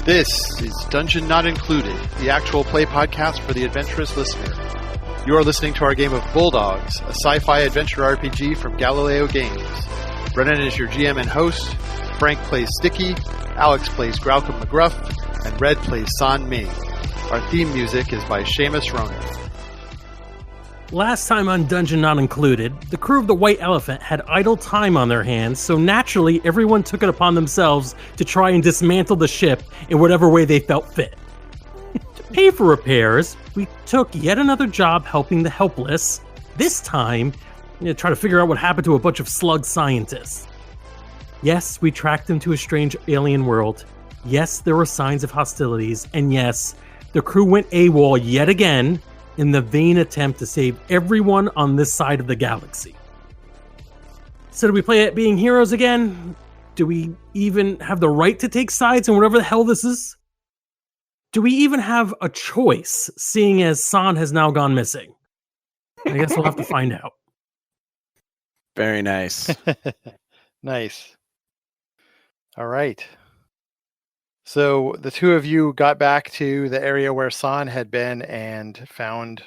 This is Dungeon Not Included, the actual play podcast for the adventurous listener. You are listening to our game of Bulldogs, a sci-fi adventure RPG from Galileo Games. Brennan is your GM and host, Frank plays Sticky, Alex plays Graucom McGruff, and Red plays San Ming. Our theme music is by Seamus Ronan. Last time on Dungeon Not Included, the crew of the White Elephant had idle time on their hands, so naturally everyone took it upon themselves to try and dismantle the ship in whatever way they felt fit. To pay for repairs, we took yet another job helping the helpless, this time try to figure out what happened to a bunch of slug scientists. Yes, we tracked them to a strange alien world. Yes, there were signs of hostilities, and yes, the crew went AWOL yet again, in the vain attempt to save everyone on this side of the galaxy. So do we play at being heroes again? Do we even have the right to take sides in whatever the hell this is? Do we even have a choice, seeing as San has now gone missing? I guess we'll have to find out. Very nice. Nice. All right. So the two of you got back to the area where San had been and found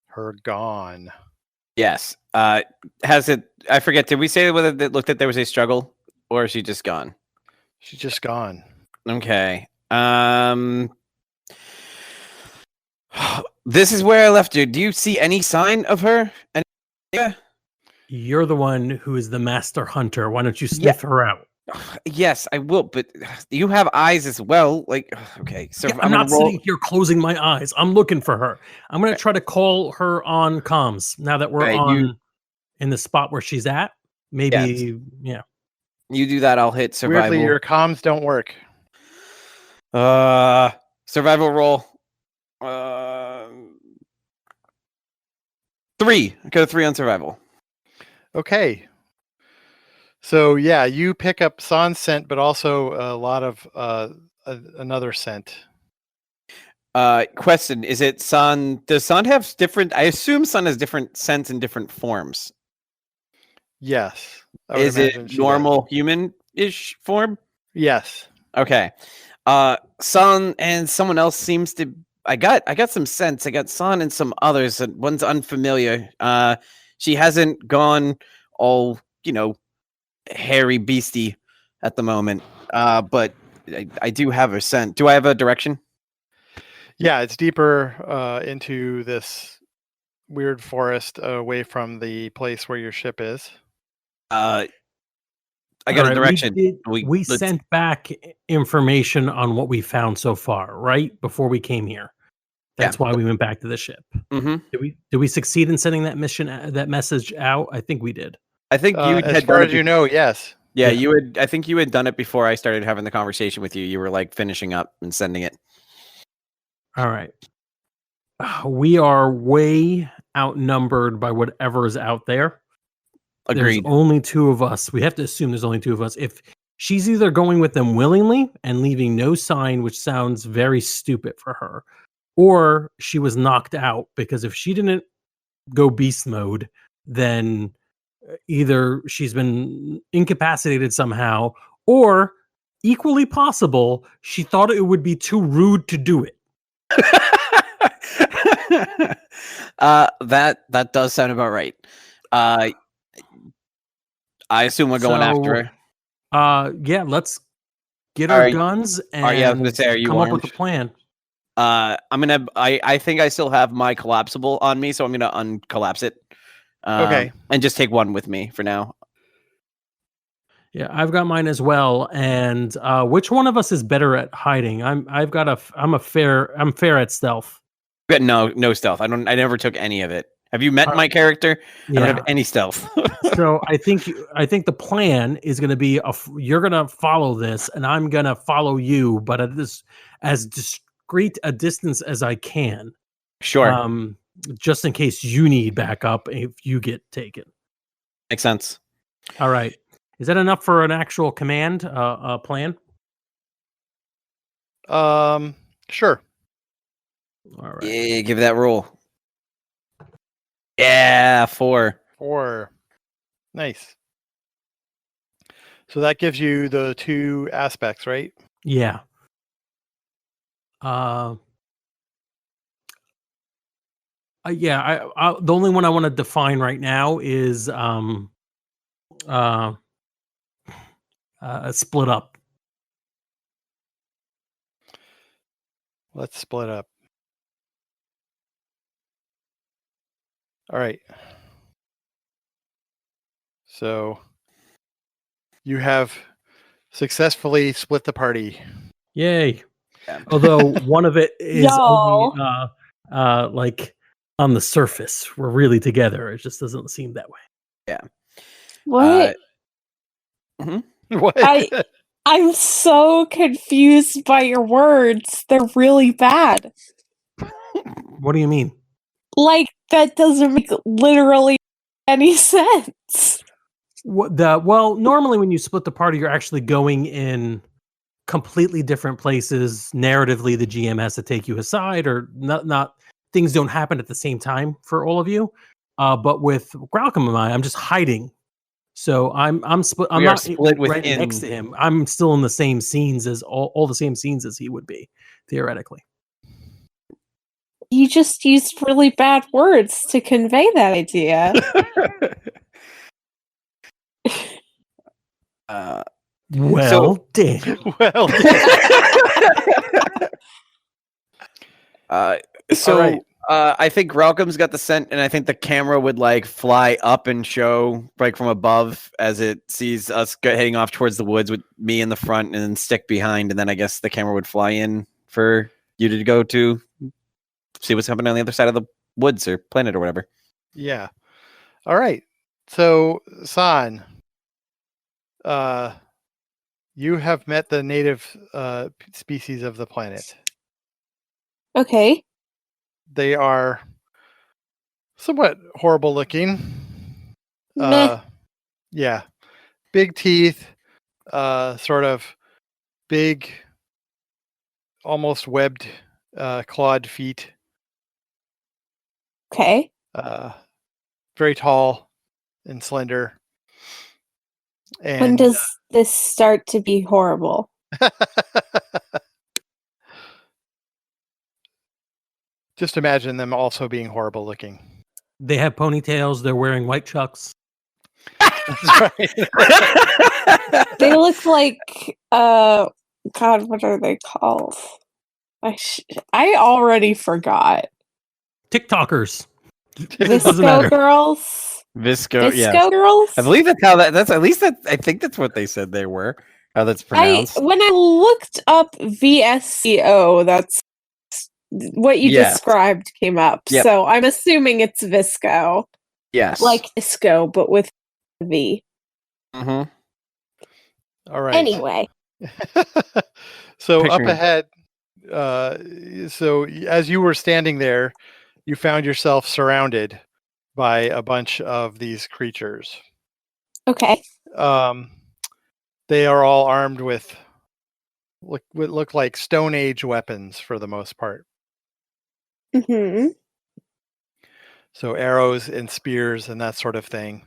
her gone. Yes. Has it? I forget. Did we say whether it looked like there was a struggle, or is she just gone? She's just gone. Okay. This is where I left you. Do you see any sign of her? Yeah. You're the one who is the master hunter. Why don't you sniff her out? Yes, I will, but you have eyes as well. Like, okay, so yeah, I'm not sitting here closing my eyes. I'm looking for her. I'm going to try to call her on comms now that we're in the spot where she's at. Maybe, yeah. You do that, I'll hit survival. Weirdly, your comms don't work. Survival roll. 3. I got a 3 on survival. Okay. So yeah, you pick up San's scent, but also a lot of another scent. Question: Is it San? Does San have different? I assume San has different scents in different forms. Yes. Is it normal human-ish form? Yes. Okay. San and someone else seems to. I got some scents. I got San and some others. And one's unfamiliar. She hasn't gone all hairy beastie at the moment, but I do have her scent. Do I have a direction? Yeah, it's deeper into this weird forest away from the place where your ship is. I got a direction. We sent back information on what we found so far, right? Before we came here. That's why we went back to the ship. Mm-hmm. Did we succeed in sending that message out? I think we did. I think you had as far as you know, yes. Yeah, you had. I think you had done it before I started having the conversation with you. You were like finishing up and sending it. All right. We are way outnumbered by whatever is out there. Agreed. There's only 2 of us. We have to assume there's only 2 of us. If she's either going with them willingly and leaving no sign, which sounds very stupid for her, or she was knocked out, because if she didn't go beast mode, then either she's been incapacitated somehow, or equally possible, she thought it would be too rude to do it. That does sound about right. I assume we're going after her. Yeah, let's get our guns and come up with a plan. I think I still have my collapsible on me, so I'm gonna uncollapse it. Okay. And just take one with me for now. Yeah, I've got mine as well. And which one of us is better at hiding? I'm fair at stealth. But no stealth. I never took any of it. Have you met my character? I don't have any stealth. So I think the plan is going to be you're going to follow this, and I'm going to follow you, but at this as discreet a distance as I can. Sure. Just in case you need backup if you get taken. Makes sense. All right. Is that enough for an actual command plan? Sure. All right. Yeah, give that roll. Yeah, 4. 4. Nice. So that gives you the 2 aspects, right? Yeah. Yeah, the only one I want to define right now is split up. Let's split up. All right. So you have successfully split the party. Yay. Yeah. Although one of it is Y'all. only like on the surface. We're really together. It just doesn't seem that way. Yeah. What? What? I'm so confused by your words. They're really bad. What do you mean? Like, that doesn't make literally any sense. Well, normally when you split the party, you're actually going in completely different places. Narratively, the GM has to take you aside, or not things don't happen at the same time for all of you. But with Gralcom and I'm just hiding. So I'm split. I'm not split right within next to him. I'm still in the same scenes as all the same scenes as he would be, theoretically. You just used really bad words to convey that idea. Well, damn. Well, so right. I think Gralcom's got the scent, and I think the camera would like fly up and show like from above as it sees us heading off towards the woods with me in the front and then stick behind, and then I guess the camera would fly in for you to go to see what's happening on the other side of the woods or planet or whatever. Yeah. All right. So, San, you have met the native species of the planet. Okay. They are somewhat horrible looking. Meh. Yeah. Big teeth, sort of big, almost webbed, clawed feet. Okay. Very tall and slender. And When does this start to be horrible? just imagine them also being horrible looking. They have ponytails. They're wearing white chucks. That's right. They look like God, what are they called? I already forgot. TikTokers. Visco girls. Visco, Visco yeah. girls. I believe that's how that's at least that I think that's what they said they were. How that's pronounced. When I looked up VSCO, that's what you described came up. Yep. So I'm assuming it's Visco. Yes. Like Visco, but with V. Mm-hmm. All right. Anyway. So up ahead, so as you were standing there, you found yourself surrounded by a bunch of these creatures. Okay. They are all armed with what look like Stone Age weapons for the most part. Mm-hmm. So arrows and spears and that sort of thing.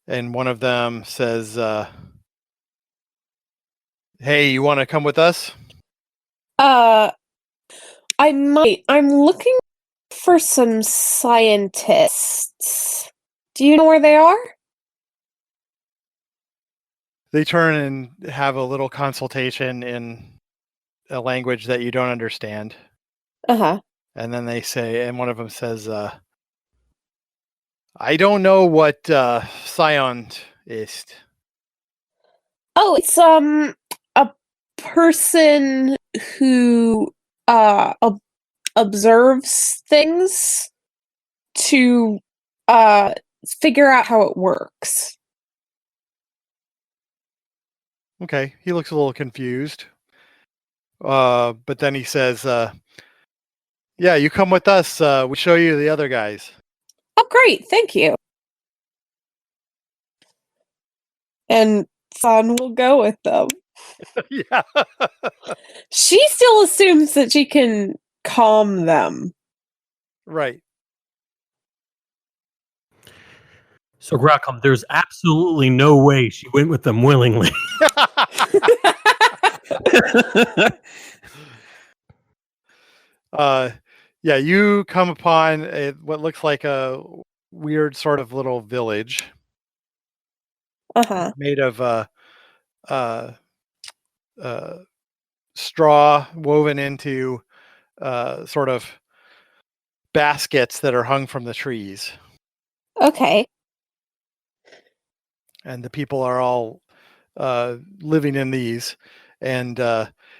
And one of them says, hey, you want to come with us? I might. I'm looking for some scientists. Do you know where they are? They turn and have a little consultation in a language that you don't understand. Uh-huh. And then they say, and one of them says, I don't know what Scion is. Oh, it's a person who observes things to figure out how it works. Okay, he looks a little confused. But then he says, yeah, you come with us. We'll show you the other guys. Oh, great. Thank you. And San will go with them. Yeah. She still assumes that she can calm them. Right. So, Grackham, there's absolutely no way she went with them willingly. Yeah, you come upon what looks like a weird sort of little village Uh-huh. made of uh, uh, straw woven into sort of baskets that are hung from the trees, Okay. and the people are all living in these. And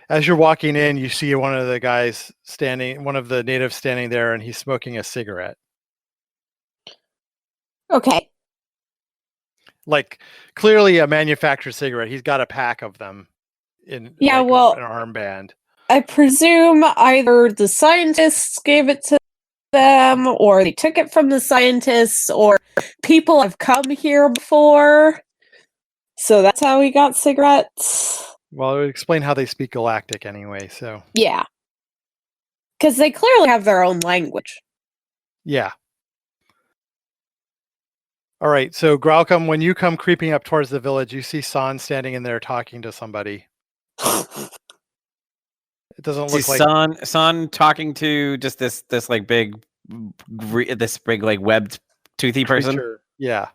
as you're walking in, you see one of the guys standing, one of the natives standing there, and he's smoking a cigarette. Okay. Like clearly a manufactured cigarette. He's got a pack of them in Yeah, like well, an armband. I presume either the scientists gave it to them, or they took it from the scientists, or people have come here before. So that's how we got cigarettes. Well, it would explain how they speak Galactic anyway. So Yeah. Because they clearly have their own language. yeah. All right. So Gralcom, when you come creeping up towards the village, you see San standing in there talking to somebody. It doesn't See look like San talking to just this like big like webbed toothy person. creature. Yeah.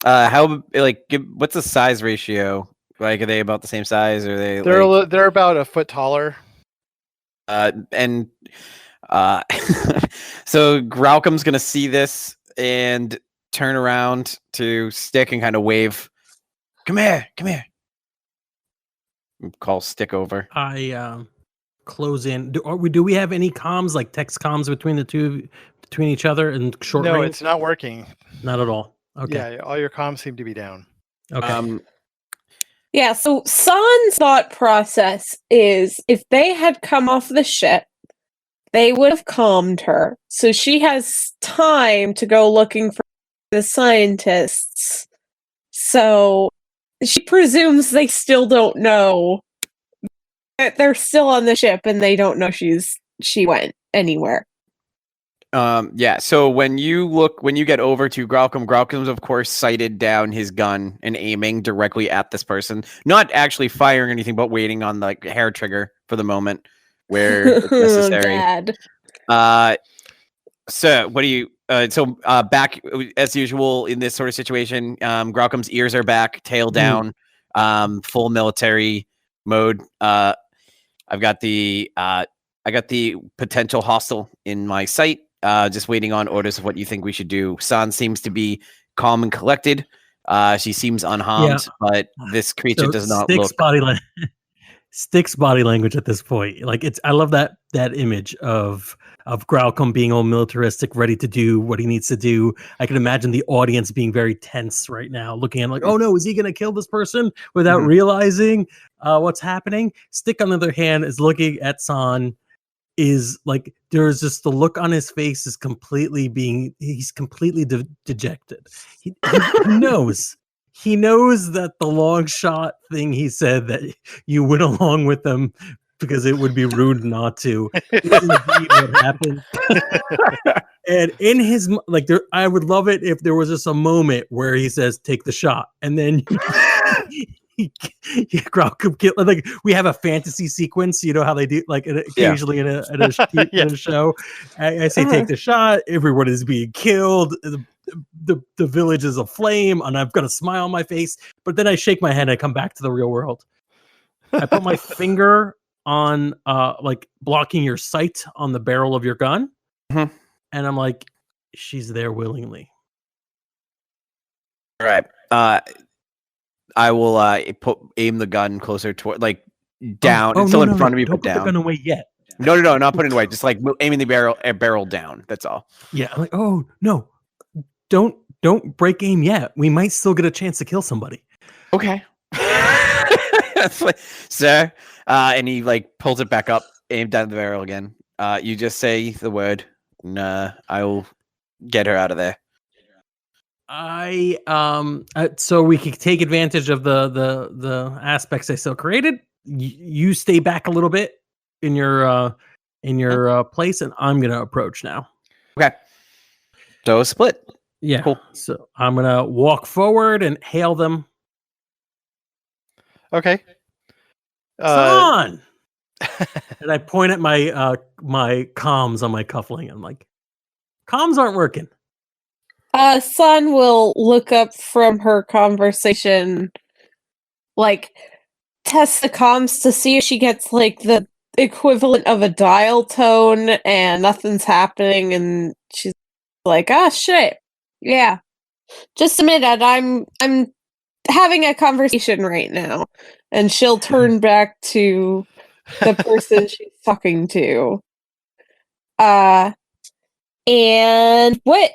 How like what's the size ratio? Like, are they about the same size? Or are they They're about a foot taller. and so Gralcom's gonna see this and turn around to Stick and kind of wave. Come here. Call Stick over. I close in. Do we have any comms, like text comms between each other in short No, range? it's not working. Not at all. Okay. Yeah, all your comms seem to be down. Okay. Yeah, so San's thought process is if they had come off the ship, they would have calmed her. So she has time to go looking for the scientists. So she presumes they still don't know that they're still on the ship and they don't know she went anywhere. Yeah, so when you get over to Gralcom's of course sighted down his gun and aiming directly at this person, not actually firing anything, but waiting on the hair trigger for the moment where it's necessary. Dad. So what do you back as usual in this sort of situation, Gralcom's ears are back, tail down, full military mode. I got the potential hostile in my sight. Just waiting on orders of what you think we should do. San seems to be calm and collected. She seems unharmed, but this creature does not look. Stick's body language at this point, like I love that image of Gralcom being all militaristic, ready to do what he needs to do. I can imagine the audience being very tense right now, looking at like, oh no, is he going to kill this person without realizing what's happening? Stick, on the other hand, is looking at San. Is like there's just the look on his face is he's completely dejected. He knows that the long shot thing he said that you went along with them because it would be rude not to is indeed what happened. And in his I would love it if there was just a moment where he says take the shot and then like we have a fantasy sequence, you know how they do like occasionally in a show. I say take the shot, everyone is being killed, the village is aflame, and I've got a smile on my face, but then I shake my head and I come back to the real world. I put my finger on like blocking your sight on the barrel of your gun, and I'm like, she's there willingly. All right. I will aim the gun closer toward down. It's still in front of me, don't but put down. the gun away yet. No, not putting it away. Just like aiming the barrel down. That's all. Yeah, I'm like, oh no, don't break aim yet. We might still get a chance to kill somebody. Okay. Sir, and he pulls it back up, aimed down the barrel again. You just say the word, and I will get her out of there. So we could take advantage of the aspects I still created. You stay back a little bit in your place, and I'm gonna approach now. Okay. So a split. Yeah. Cool. So I'm gonna walk forward and hail them. Okay. Son! And I point at my my comms on my cuffling. I'm like, comms aren't working. Sun will look up from her conversation, like, test the comms to see if she gets, like, the equivalent of a dial tone and nothing's happening, and she's like, ah, shit. Yeah. Just a minute, I'm having a conversation right now. And she'll turn back to the person she's talking to. And what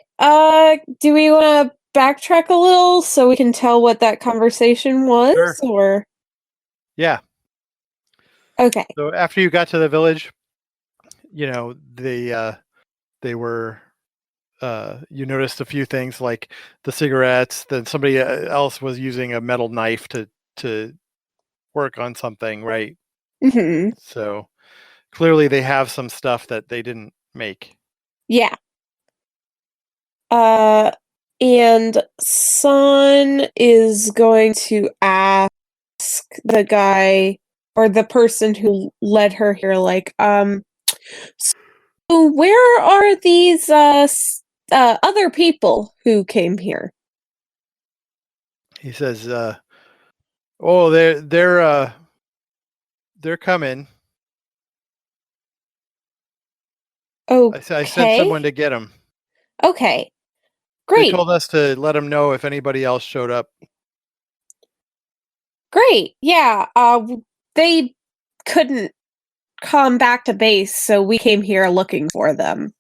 do we want to backtrack a little so we can tell what that conversation was? Sure. Or Yeah. okay. So after you got to the village, they were you noticed a few things like the cigarettes. Then somebody else was using a metal knife to work on something, right? Mm-hmm. So clearly they have some stuff that they didn't make. Yeah. And Sun is going to ask the guy or the person who led her here, like, so where are these other people who came here? He says, "Oh, they're coming. I sent someone to get them. Okay. They Great. told us to let them know if anybody else showed up." Great. Yeah. They couldn't come back to base, so we came here looking for them.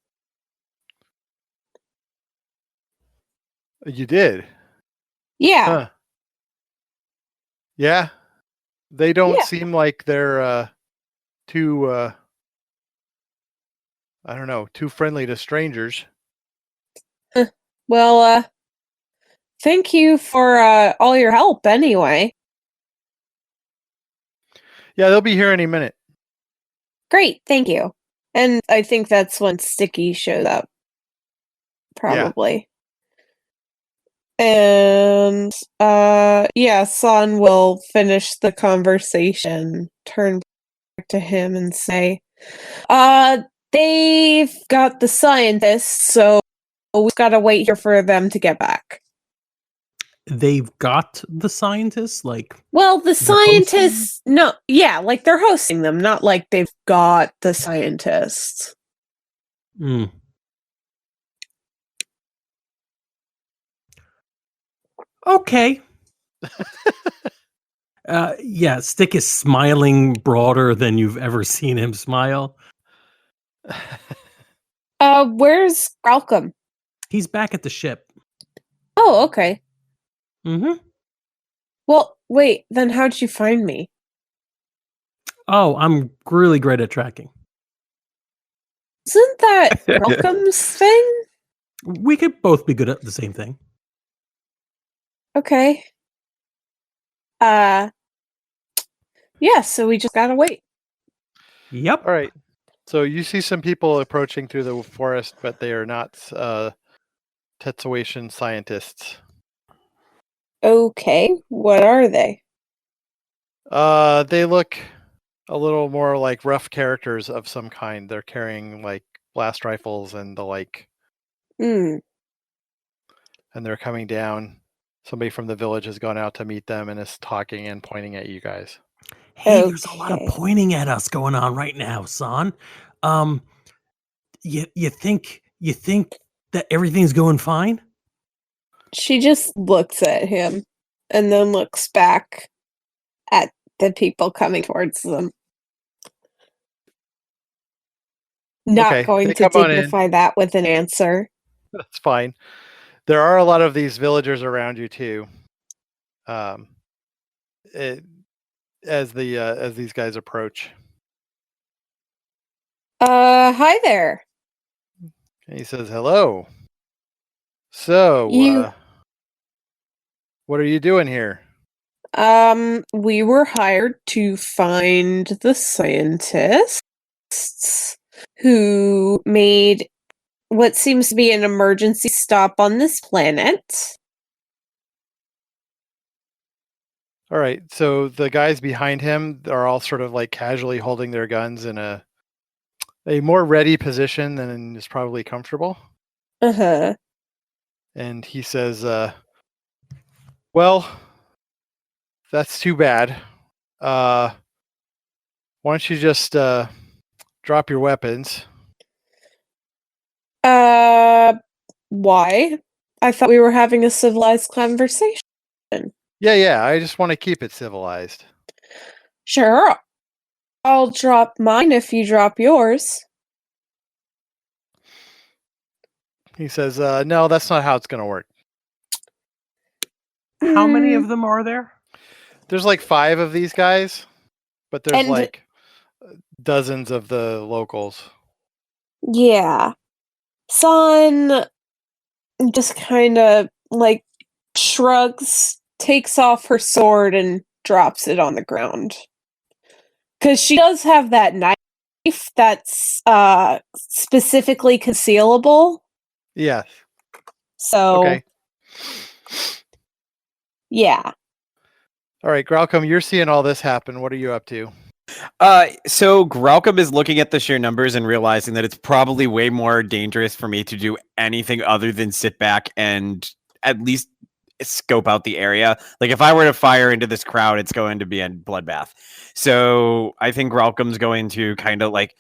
You did? Yeah. Huh. Yeah. They don't Yeah. seem like they're too I don't know, too friendly to strangers. Well, thank you for all your help anyway. Yeah, they'll be here any minute. Great, thank you. And I think that's when Sticky showed up. Probably. And yeah, San will finish the conversation, turn back to him and say, they've got the scientists, so we've got to wait here for them to get back. They've got the scientists, like, Well, the they're scientists, no, yeah, like they're hosting them, not like they've got the scientists. mm. Okay. Yeah, Stick is smiling broader than you've ever seen him smile. Where's Malcolm? He's back at the ship. Oh, okay. Mm-hmm. Well, wait, then how'd you find me? Oh, I'm really great at tracking. Isn't that Malcolm's thing? We could both be good at the same thing. Okay. Yeah, so we just gotta wait. Yep. All right. So you see some people approaching through the forest, but they are not Tetsuation scientists. Okay, what are they? They look a little more like rough characters of some kind. They're carrying like blast rifles and the like, Hmm. and they're coming down. Somebody from the village has gone out to meet them and is talking and pointing at you guys. Hey, there's a lot of Okay. pointing at us going on right now, son. You think that everything's going fine? She just looks at him and then looks back at the people coming towards them. Not Okay, going they to come on in. dignify that with an answer. That's fine. There are a lot of these villagers around you too. As these guys approach, Hi there. he says, "Hello. So, You what are you doing here?" we were hired to find the scientists who made what seems to be an emergency stop on this planet. All right. So the guys behind him are all sort of like casually holding their guns in a more ready position than is probably comfortable. Uh-huh. And he says, well, that's too bad. Why don't you just drop your weapons? Why? I thought we were having a civilized conversation. Yeah. I just want to keep it civilized. Sure. I'll drop mine if you drop yours. He says, no, that's not how it's going to work. How many Mm, of them are there? There's like 5 of these guys, but there's And- like dozens of the locals. Yeah. Son just kind of like shrugs, takes off her sword, and drops it on the ground. Because she does have that knife that's specifically concealable. Yeah. So, Okay. yeah. All right, Gralcom, you're seeing all this happen. What are you up to? So Gralcom is looking at the sheer numbers and realizing that it's probably way more dangerous for me to do anything other than sit back and at least scope out the area. Like if I were to fire into this crowd, it's going to be a bloodbath. So I think Gralcom's going to kind of like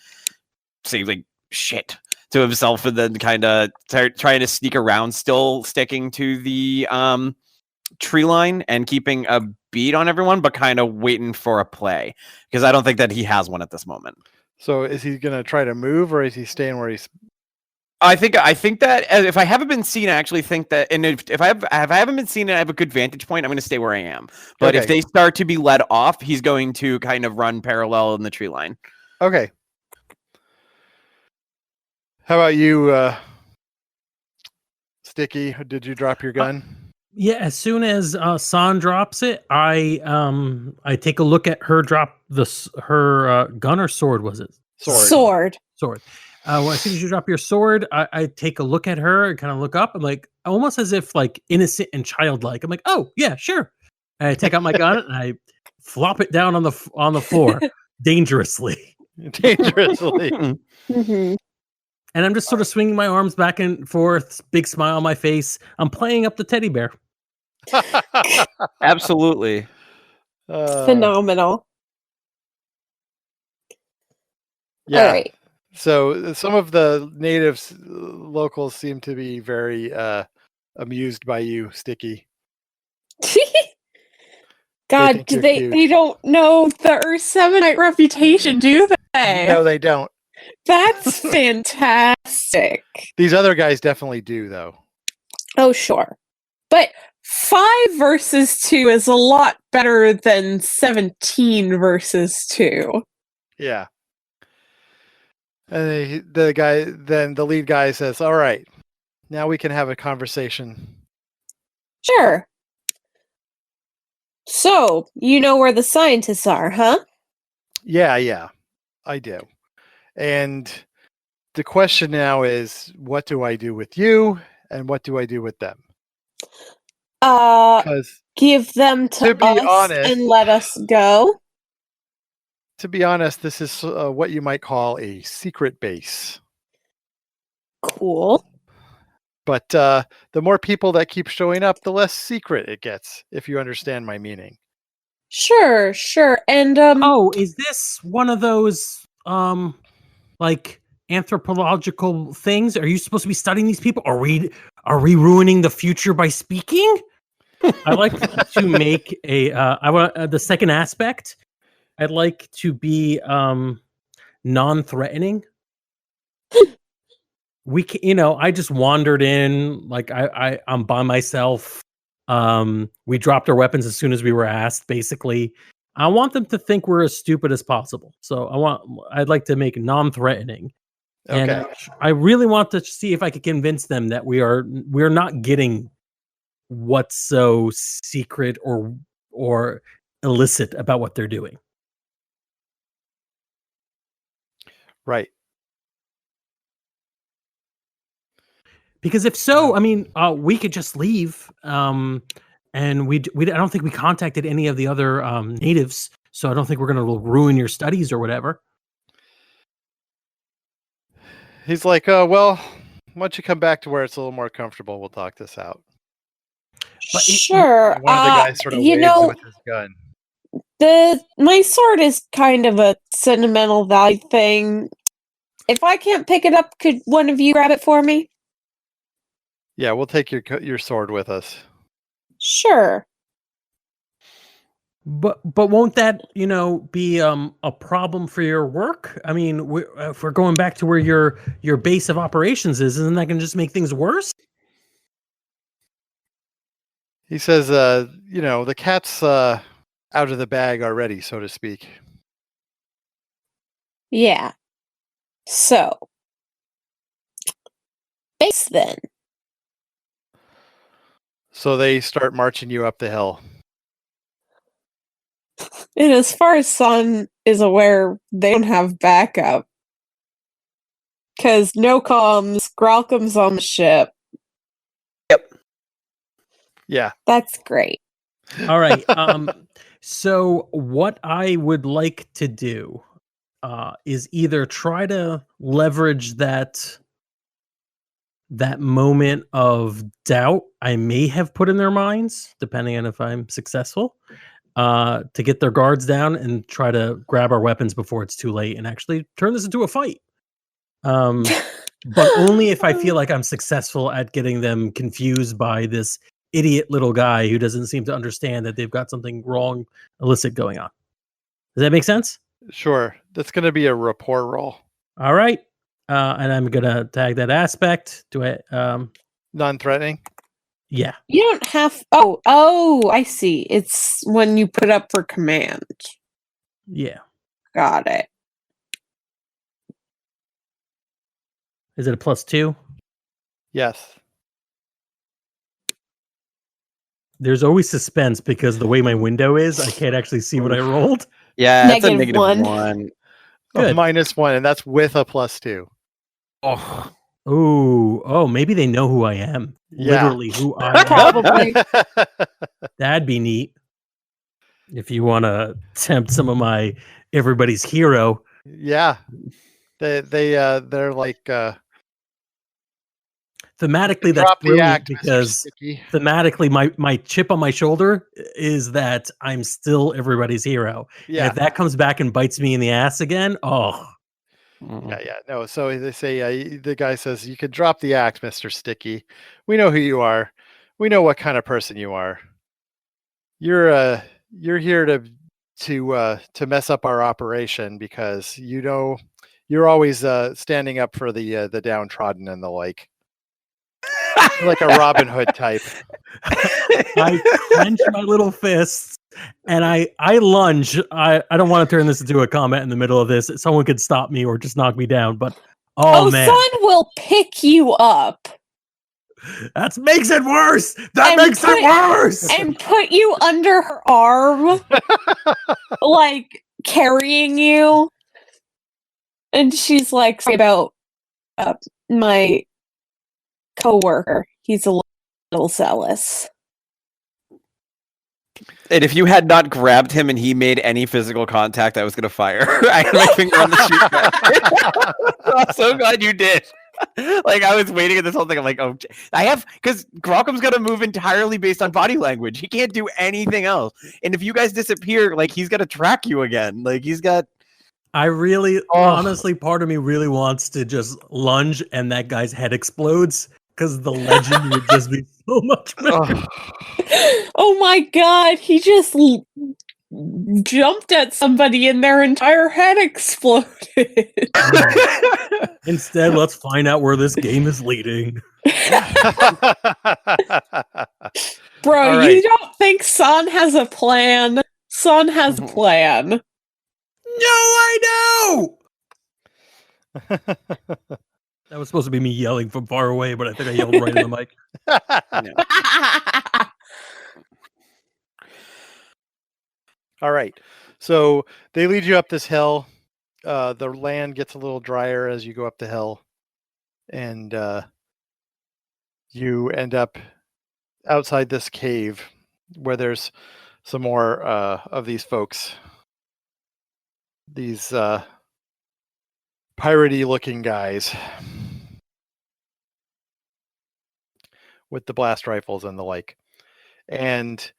say like shit to himself and then kind of trying to sneak around, still sticking to the tree line and keeping a beat on everyone, but kind of waiting for a play because I don't think that he has one at this moment. So is he going to try to move or is he staying where he's... I think that if I haven't been seen, I actually think that, and if I haven't been seen and I have a good vantage point, I'm going to stay where I am. But if they start to be led off, he's going to kind of run parallel in the tree line. Okay. How about you, Sticky? Did you drop your gun? Yeah, as soon as San drops it, I take a look at her drop her gun or sword. Was it Sword. Well, as soon as you drop your sword, I take a look at her and kind of look up. I'm like, almost as if like innocent and childlike. I'm like, oh yeah, sure. And I take out my gun and I flop it down on the floor dangerously. Dangerously. Mm-hmm. And I'm just sort of swinging my arms back and forth, big smile on my face. I'm playing up the teddy bear. Absolutely. Phenomenal. Yeah. All right. So some of the natives, locals, seem to be very amused by you, Sticky. God, they don't know the Earth 7-Night reputation, do they? No, they don't. That's fantastic. These other guys definitely do, though. Oh, sure. But 5 versus 2 is a lot better than 17 versus 2. Yeah. And the lead guy says, all right, now we can have a conversation. Sure. So, you know where the scientists are, huh? Yeah, I do. And the question now is, what do I do with you and what do I do with them? Give them to be us honest, and let us go. To be honest, this is what you might call a secret base. Cool. But the more people that keep showing up, the less secret it gets, if you understand my meaning. Sure. And oh, is this one of those like anthropological things? Are you supposed to be studying these people? Are we ruining the future by speaking? I like to make a I want the second aspect. I'd like to be non-threatening. I just wandered in, like I'm by myself. We dropped our weapons as soon as we were asked, basically. I want them to think we're as stupid as possible. So I'd like to make non-threatening. Okay. And I really want to see if I could convince them that we're not getting what's so secret or illicit about what they're doing. Right. Because if so, I mean, we could just leave. And I don't think we contacted any of the other natives, so I don't think we're going to ruin your studies or whatever. He's like, oh, well, why don't you come back to where it's a little more comfortable? We'll talk this out. But Sure. And one of the guys sort of you waves know, with his gun. my sword is kind of a sentimental value thing. If I can't pick it up, could one of you grab it for me? Yeah, we'll take your sword with us. Sure. But won't that be a problem for your work? I mean, if we're going back to where your base of operations is, isn't that going to just make things worse? He says, the cat's out of the bag already, so to speak. Yeah. So, base then. So they start marching you up the hill. And as far as Sun is aware, they don't have backup. Because no comms, Gralcom's on the ship. Yep. Yeah. That's great. All right. So what I would like to do is either try to leverage that moment of doubt I may have put in their minds, depending on if I'm successful, to get their guards down and try to grab our weapons before it's too late and actually turn this into a fight. But only if I feel like I'm successful at getting them confused by this idiot little guy who doesn't seem to understand that they've got something wrong, illicit going on. Does that make sense? Sure. That's going to be a rapport roll. All right. And I'm going to tag that aspect. Do I? Non-threatening? Yeah. You don't have... Oh, I see. It's when you put up for command. Yeah. Got it. Is it a +2? Yes. There's always suspense because the way my window is, I can't actually see what I rolled. Yeah, it's a -1. -1. Good. -1, and that's with a +2. Oh. Oh, maybe they know who I am. Yeah. Literally who I am. Probably. That'd be neat. If you want to tempt some of my everybody's hero. Yeah. They're like Thematically, that's drop the brilliant act, Mr. because Sticky. thematically, my chip on my shoulder is that I'm still everybody's hero. Yeah. And if that comes back and bites me in the ass again, Yeah. No. So they say the guy says, "You can drop the act, Mr. Sticky. We know who you are. We know what kind of person you are. You're here to mess up our operation because you're always standing up for the downtrodden and the like." You're like a Robin Hood type. I clench my little fists and I lunge. I don't want to turn this into a comment in the middle of this. Someone could stop me or just knock me down, but man, Sun will pick you up. That makes it worse. That makes it worse. And put you under her arm, like carrying you. And she's like, sorry about my coworker. He's a little zealous. And if you had not grabbed him and he made any physical contact, I was going to fire. I had my finger on the shoot button. I'm so glad you did. Like, I was waiting at this whole thing. I'm like, oh, because Grockum's going to move entirely based on body language. He can't do anything else. And if you guys disappear, like, he's got to track you again. Like, he's got... I really, honestly, part of me really wants to just lunge and that guy's head explodes because the legend would just be so much better. Oh my god, he just jumped at somebody and their entire head exploded. Instead, let's find out where this game is leading. Bro, you don't think San has a plan? San has a plan. No, I know! That was supposed to be me yelling from far away, but I think I yelled right in the mic. All right. So they lead you up this hill. The land gets a little drier as you go up the hill. And you end up outside this cave. where there's some more of these folks. These piratey looking guys with the blast rifles and the like. And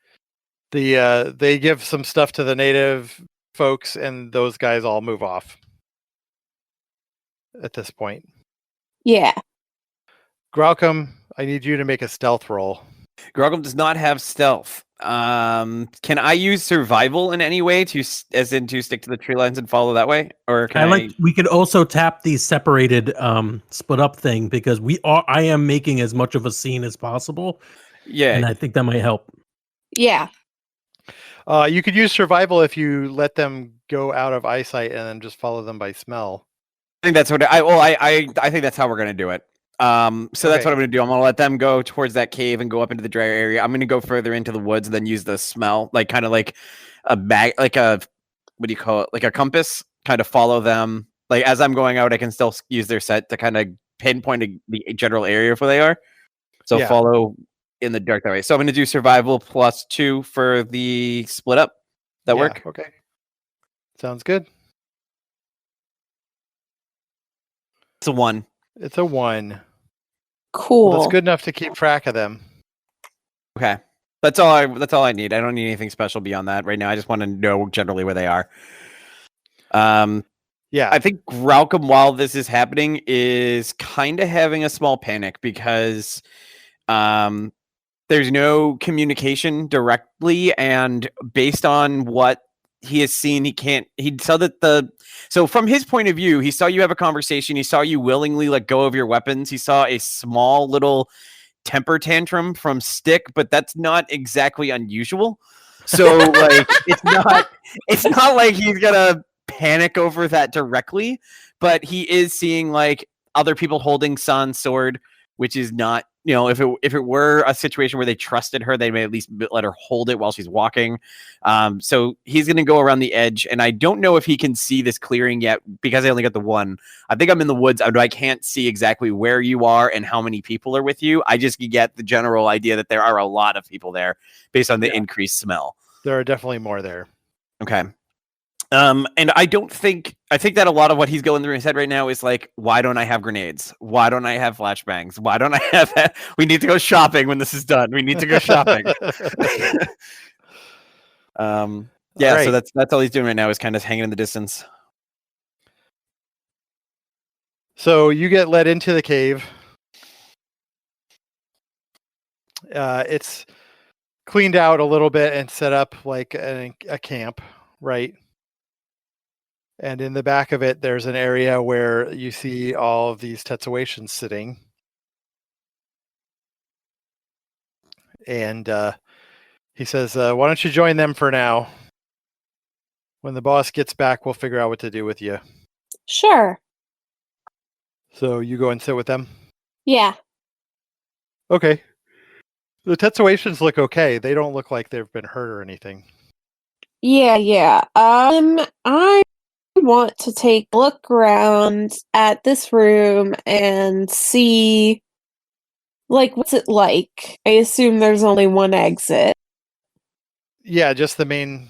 they give some stuff to the native folks, and those guys all move off at this point. Yeah. Graucom, I need you to make a stealth roll. Groggle does not have stealth. Can I use survival in any way to stick to the tree lines and follow that way, or can we could also tap the separated split up thing, because I am making as much of a scene as possible. Yeah, and I think that might help. Yeah. You could use survival if you let them go out of eyesight and then just follow them by smell. I think that's what I think that's how we're gonna do it. So that's what I'm gonna do. I'm gonna let them go towards that cave and go up into the dry area. I'm gonna go further into the woods and then use the smell, like kind of like a bag, like a what do you call it, like a compass. Kind of follow them. Like as I'm going out, I can still use their set to kind of pinpoint the general area of where they are. So follow in the dark that way. So I'm gonna do survival +2 for the split up. That work? Okay. Sounds good. It's a 1. It's a 1. Cool. Well, that's good enough to keep track of them. Okay. That's all I need. I don't need anything special beyond that right now. I just want to know generally where they are. Yeah. I think Graucom, while this is happening, is kind of having a small panic because there's no communication directly, and based on what he has seen, so from his point of view, he saw you have a conversation, he saw you willingly let go of your weapons, he saw a small little temper tantrum from Stick, but that's not exactly unusual. So like it's not like he's gonna panic over that directly, but he is seeing like other people holding San's sword, which is not, if it were a situation where they trusted her, they may at least let her hold it while she's walking. So he's going to go around the edge, and I don't know if he can see this clearing yet because I only got the 1. I think I'm in the woods. I can't see exactly where you are and how many people are with you. I just get the general idea that there are a lot of people there based on the increased smell. There are definitely more there. Okay. And I think that a lot of what he's going through his head right now is like, why don't I have granades? Why don't I have flashbangs? Why don't I have that? We need to go shopping when this is done. We need to go shopping. Right. So that's all he's doing right now is kind of hanging in the distance. So you get led into the cave. It's cleaned out a little bit and set up like a camp, right? And in the back of it, there's an area where you see all of these Tetsuations sitting. And he says, why don't you join them for now? When the boss gets back, we'll figure out what to do with you. Sure. So you go and sit with them? Yeah. Okay. The Tetsuations look okay. They don't look like they've been hurt or anything. Yeah. I want to take a look around at this room and see, like, what's it like? I assume there's only one exit. Yeah, just the main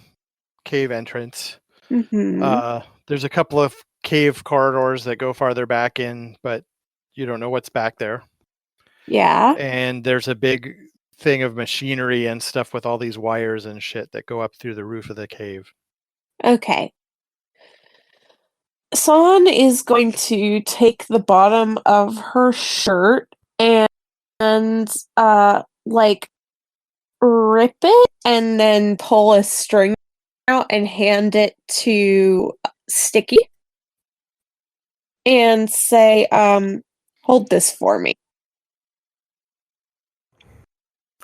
cave entrance. Mm-hmm. There's a couple of cave corridors that go farther back in, but you don't know what's back there. Yeah. And there's a big thing of machinery and stuff with all these wires and shit that go up through the roof of the cave. Okay. San is going to take the bottom of her shirt and like rip it and then pull a string out and hand it to Sticky and say, hold this for me.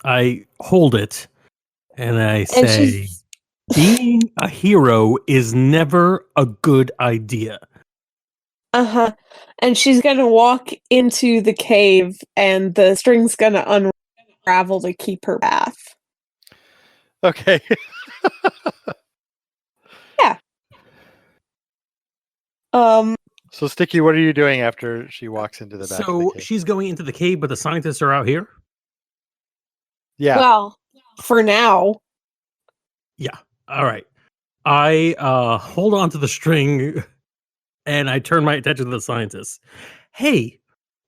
I hold it and I say, being a hero is never a good idea. Uh-huh. And she's gonna walk into the cave and the string's gonna unravel to keep her path. Okay. Yeah. So Sticky, what are you doing after she walks into the back of the cave? She's going into the cave, but the scientists are out here? Yeah. Well, For now. Yeah. All right. I hold on to the string and I turn my attention to the scientists. Hey,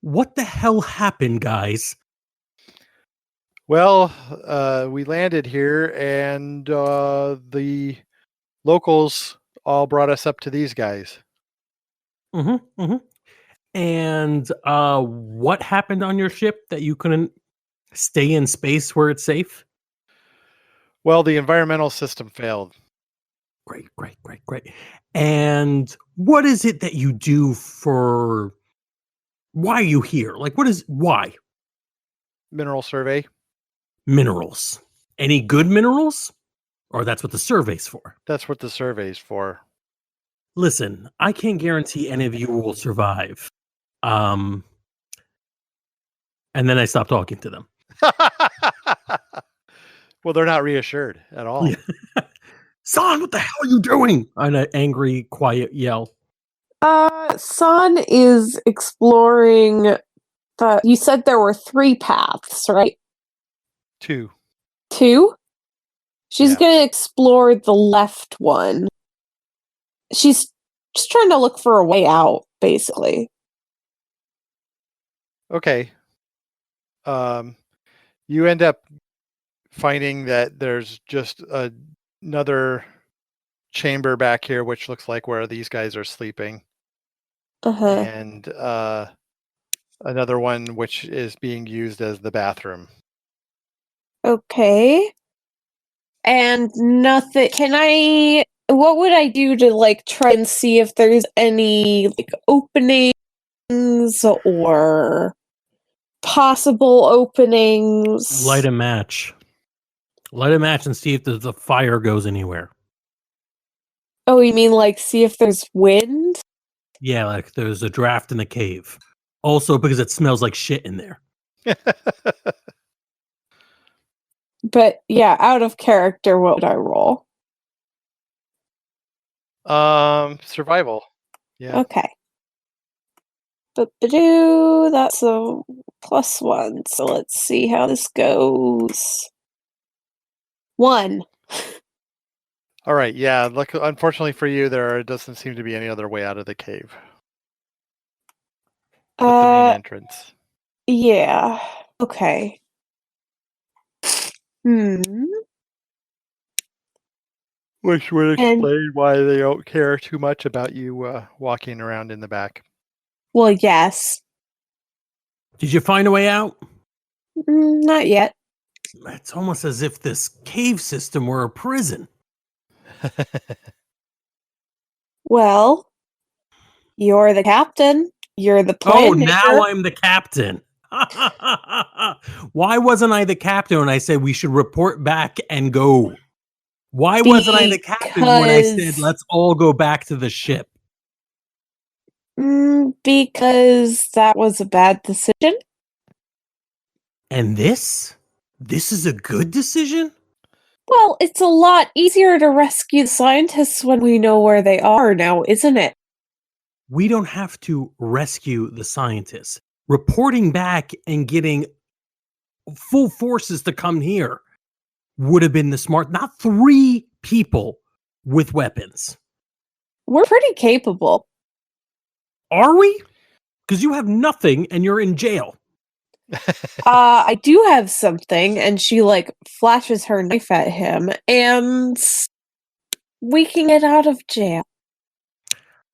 what the hell happened, guys? Well, we landed here, and the locals all brought us up to these guys. Mm-hmm. Mm-hmm. And what happened on your ship that you couldn't stay in space where it's safe? Well, the environmental system failed. Great, great, great, great. And what is it that you do for? Why are you here? Like, why? Mineral survey. Minerals. Any good minerals? Or that's what the survey's for? That's what the survey's for. Listen, I can't guarantee any of you will survive. And then I stopped talking to them. Well, they're not reassured at all. Son, what the hell are you doing? On an angry, quiet yell. San is exploring you said there were 3 paths, right? 2. 2? She's Yeah. gonna explore the left one. She's just trying to look for a way out, basically. Okay. You end up finding that there's just another chamber back here, which looks like where these guys are sleeping, Uh-huh. and another one which is being used as the bathroom. Okay. And nothing. What would I do to like try and see if there's any like openings or possible openings? Light a match. Light a match and see if the fire goes anywhere. Oh, you mean like see if there's wind? Yeah, like there's a draft in the cave. Also because it smells like shit in there. But yeah, out of character, what would I roll? Survival. Yeah. Okay. But that's a +1. So let's see how this goes. 1. All right. Yeah. Look, unfortunately for you, there doesn't seem to be any other way out of the cave but the main entrance. Yeah. Okay. Which would And- explain why they don't care too much about you walking around in the back. Well, yes. Did you find a way out? Not yet. It's almost as if this cave system were a prison. Well, you're the captain. You're the plan Oh, maker. now I'm the captain. Why wasn't I the captain when I said we should report back and go? Why wasn't I the captain when I said let's all go back to the ship? Because that was a bad decision. And this? This is a good decision? Well, it's a lot easier to rescue the scientists when we know where they are now, isn't it? We don't have to rescue the scientists. Reporting back and getting full forces to come here would have been the smart, not 3 people with weapons. We're pretty capable. Are we? Because you have nothing and you're in jail. I do have something, and she like flashes her knife at him, and we can get out of jail.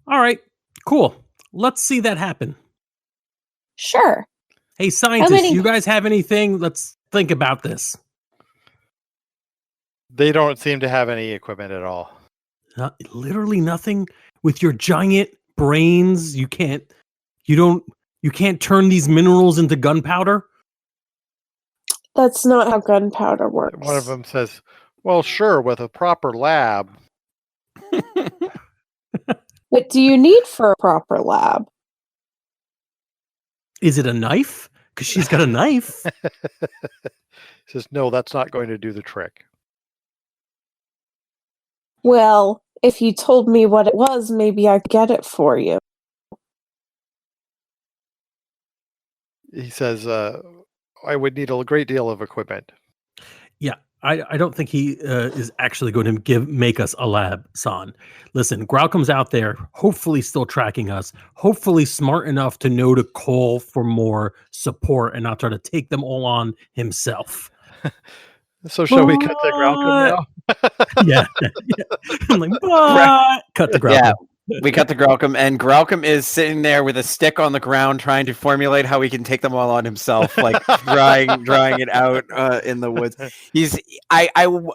All right, cool. Let's see that happen. Sure. Hey, scientists, you guys have anything? Let's think about this. They don't seem to have any equipment at all. Literally nothing. With your giant brains, you can't turn these minerals into gunpowder? That's not how gunpowder works. One of them says, well, sure, with a proper lab. What do you need for a proper lab? Is it a knife? Because she's got a knife. Says, no, that's not going to do the trick. Well, if you told me what it was, maybe I could get it for you. He says, I would need a great deal of equipment. Yeah. I don't think he is actually going to make us a lab, San. Listen, Graucom's out there, hopefully still tracking us, hopefully smart enough to know to call for more support and not try to take them all on himself. So shall we cut to Graucom now? Yeah. I'm like, but cut to Graucom. Yeah, we cut to Graucom, and Graucom is sitting there with a stick on the ground trying to formulate how he can take them all on himself, like drawing it out in the woods. I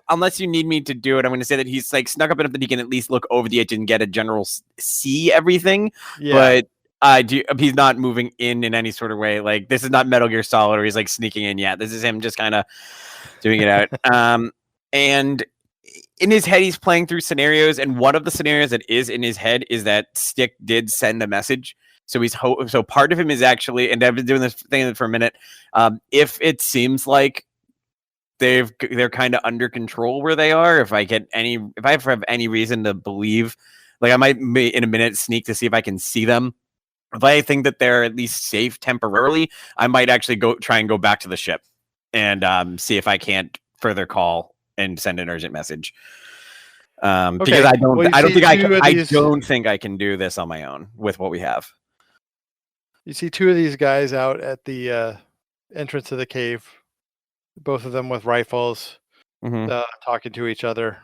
unless you need me to do it, I'm going to say that he's like snuck up enough that he can at least look over the edge and get a general see everything. Yeah. But he's not moving in any sort of way. Like, this is not Metal Gear Solid where he's like sneaking in yet. This is him just kind of doing it out. And in his head, he's playing through scenarios, and one of the scenarios that is in his head is that Stick did send a message. So so part of him is actually, and I've been doing this thing for a minute. If it seems like they're kind of under control where they are, if I have any reason to believe, like, I might in a minute sneak to see if I can see them. If I think that they're at least safe temporarily, I might actually try and go back to the ship and see if I can't further call and send an urgent message. Because I don't think I can do this on my own with what we have. You see two of these guys out at the entrance of the cave, both of them with rifles, talking to each other.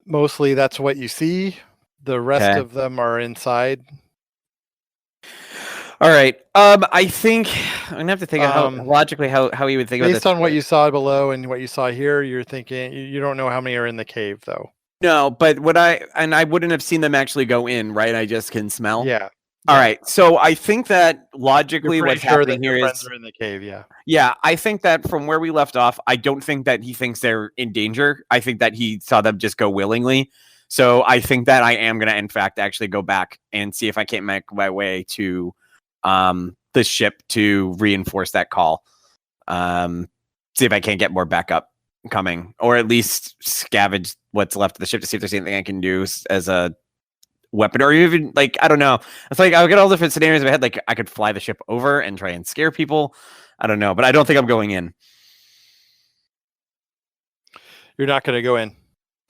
Mostly that's what you see. The rest of them are inside. All right. I think I'm gonna have to think logically how you would think about this. Based on what you saw below and what you saw here, you're thinking you don't know how many are in the cave, though. No, but I wouldn't have seen them actually go in, right? I just can smell. Yeah. All right. So I think that logically what's happening here is friends are in the cave. Yeah. Yeah, I think that from where we left off, I don't think that he thinks they're in danger. I think that he saw them just go willingly. So I think that I am gonna, in fact, actually go back and see if I can't make my way to the ship to reinforce that call. See if I can't get more backup coming, or at least scavenge what's left of the ship to see if there's anything I can do as a weapon, or even, like, I don't know. It's like I'll get all different scenarios in my head. Like, I could fly the ship over and try and scare people. I don't know, but I don't think I'm going in. You're not going to go in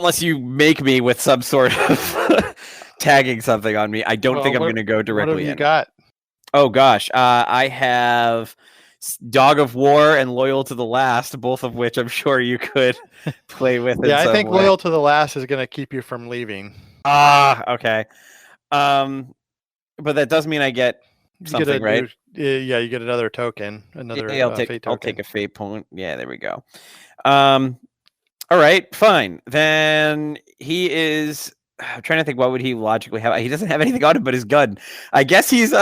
unless you make me with some sort of tagging something on me. I don't think I'm going to go directly in. What have you got? Oh gosh, I have Dog of War and Loyal to the Last, both of which I'm sure you could play with. Yeah, I think Loyal to the Last is going to keep you from leaving. Okay. But that does mean I get something, right? Yeah, you get another token. I'll take a fate point. Yeah, there we go. All right, fine. Then he is. I'm trying to think, what would he logically have? He doesn't have anything on him but his gun. I guess he's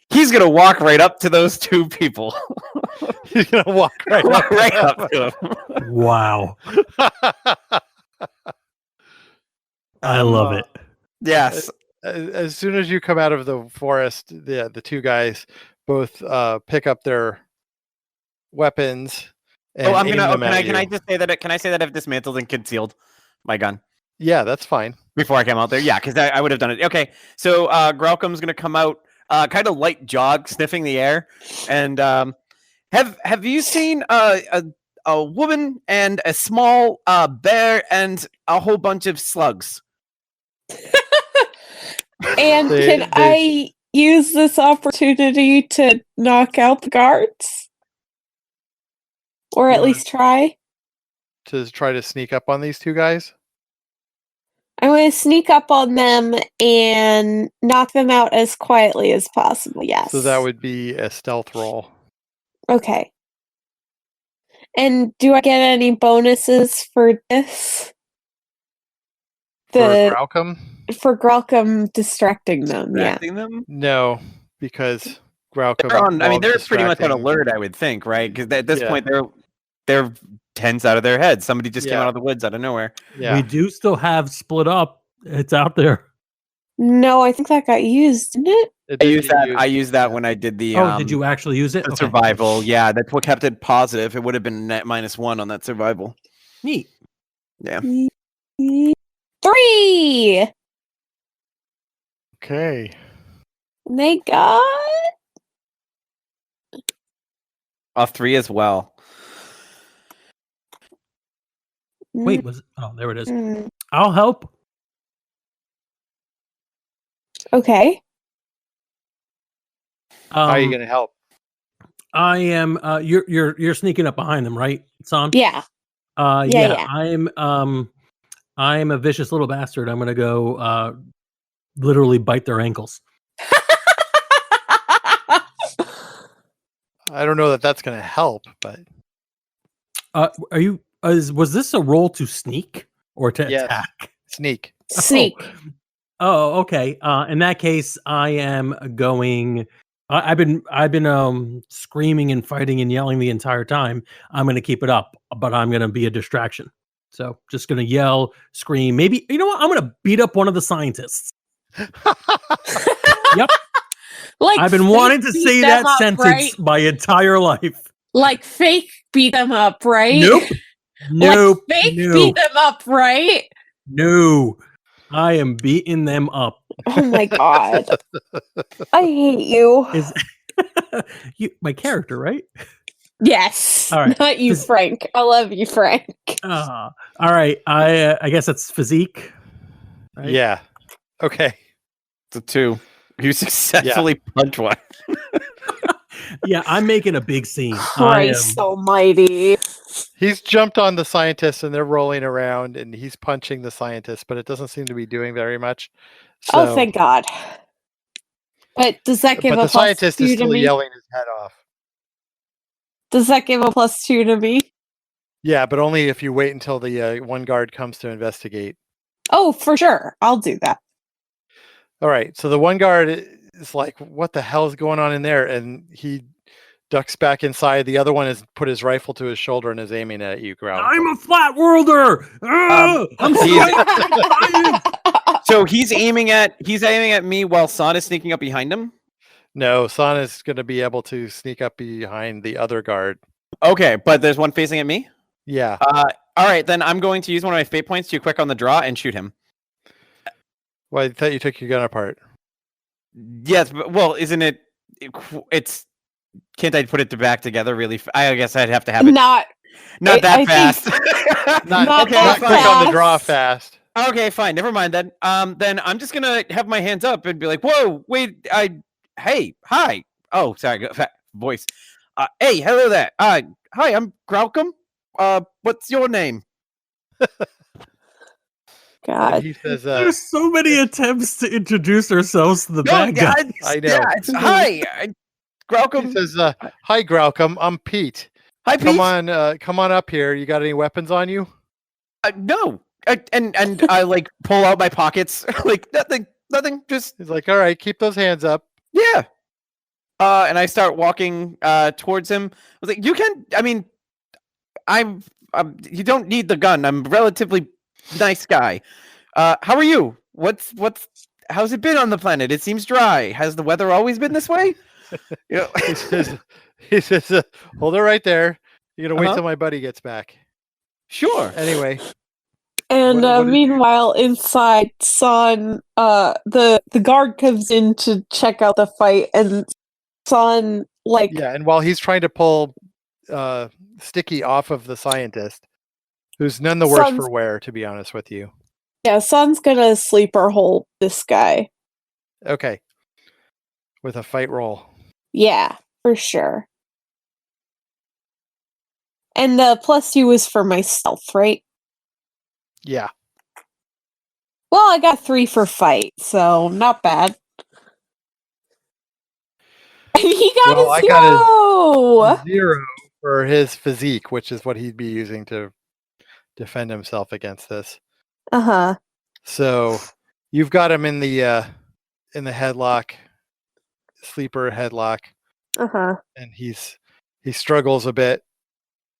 he's gonna walk right up to those two people. He's gonna walk right up to them. Wow. I love it. Yes. As soon as you come out of the forest, the two guys both pick up their weapons. And Can I just say that? Can I say that I've dismantled and concealed my gun? Yeah, that's fine. Before I came out there, yeah, because I would have done it. Okay, so Graucom's gonna come out, kind of light jog, sniffing the air, and have you seen a woman and a small bear and a whole bunch of slugs? And I use this opportunity to knock out the guards? Or at least try? To try to sneak up on these two guys? I'm going to sneak up on them and knock them out as quietly as possible, yes. So that would be a stealth roll. Okay. And do I get any bonuses for this? For Graucom? For Graucom distracting them, them? No, because Graucom... They're pretty much on alert, I would think, right? Because at this point, they're tense out of their heads. Somebody just came out of the woods out of nowhere. Yeah. We do still have Split Up. It's out there. No, I think that got used, didn't it? I used that when I did the... did you actually use it? Survival, yeah. That's what kept it positive. It would have been net -1 on that survival. Neat. Yeah. 3! Okay. They got A 3 as well. Wait, there it is. Mm, I'll help. okay. How are you going to help? I am. You're sneaking up behind them, right, Son? Yeah. Yeah. I'm a vicious little bastard. I'm gonna go literally bite their ankles. I don't know that that's going to help, but Are you? Was this a roll to sneak or to Yes. attack? sneak. Sneak. Oh, okay. In that case, I am going. I've been screaming and fighting and yelling the entire time. I'm going to keep it up, but I'm going to be a distraction. So just going to yell, scream. Maybe you know what? I'm going to beat up one of the scientists. Yep. Like I've been fake wanting to beat say them that up, sentence right? my entire life. Like fake beat them up, right? Nope. Nope. Like fake no. beat them up, right? No. I am beating them up. Oh my god. I hate you. Is my character, right? Yes. All right. Not you, Frank. I love you, Frank. All right. I guess it's physique. Right? Yeah. Okay. It's a 2. You successfully punch one. Yeah, I'm making a big scene. Christ almighty. He's jumped on the scientists and they're rolling around and he's punching the scientists, but it doesn't seem to be doing very much. So, Oh, thank God. But does that give but a the scientist +2 is to still me? yelling his head off. Does that give a +2 to me? Yeah, but only if you wait until the one guard comes to investigate. Oh, for sure. I'll do that. All right. So the one guard is like, what the hell is going on in there? And he ducks back inside. The other one has put his rifle to his shoulder and is aiming at you, Growl. I'm a flat worlder. I'm he's- So he's aiming at me while Son is sneaking up behind him? No, San is going to be able to sneak up behind the other guard. Okay, but there's one facing at me? Yeah. All right, then I'm going to use one of my fate points to quick on the draw and shoot him. Well, I thought you took your gun apart. Yes, but, well, isn't it? It's can't I put it back together? Really? I guess I'd have to have it Not that I fast. Not that quick on the draw fast. fast. Okay, fine. Never mind then. Then I'm just gonna have my hands up and be like, "Whoa, wait, hey, hi." Oh, sorry, voice. Hey, hello there. Hi, I'm Graucom. What's your name? God. He says, There's so many attempts to introduce ourselves to the bad guy. I know. Yeah, hi, Graucom. He says, "Hi, Graucom. I'm Pete. Hi, Pete. Come on up here. You got any weapons on you?" No. And I like pull out my pockets, like nothing. Just He's like, "All right, keep those hands up." yeah. And I start walking towards him. I was like, "You can. I mean, I'm. You don't need the gun. I'm a relatively nice guy. How are you? How's it been on the planet? It seems dry. Has the weather always been this way?" You know? He says, "Hold it right there. You're gonna wait Uh-huh. till my buddy gets back." Sure. Anyway, And what did you meanwhile, inside, Son, the guard comes in to check out the fight, and Son, like, yeah, and while he's trying to pull Sticky off of the scientist, who's none the worse Son's- for wear, to be honest with you. yeah, Son's gonna sleeper hold this guy. Okay, with a fight roll. Yeah, for sure. And the +2 is for my stealth, right? Yeah. Well, I got 3 for fight, so not bad. He got Well, I his got go! 0 for his physique, which is what he'd be using to defend himself against this. Uh-huh. So you've got him in the headlock, sleeper headlock, Uh-huh. and he struggles a bit,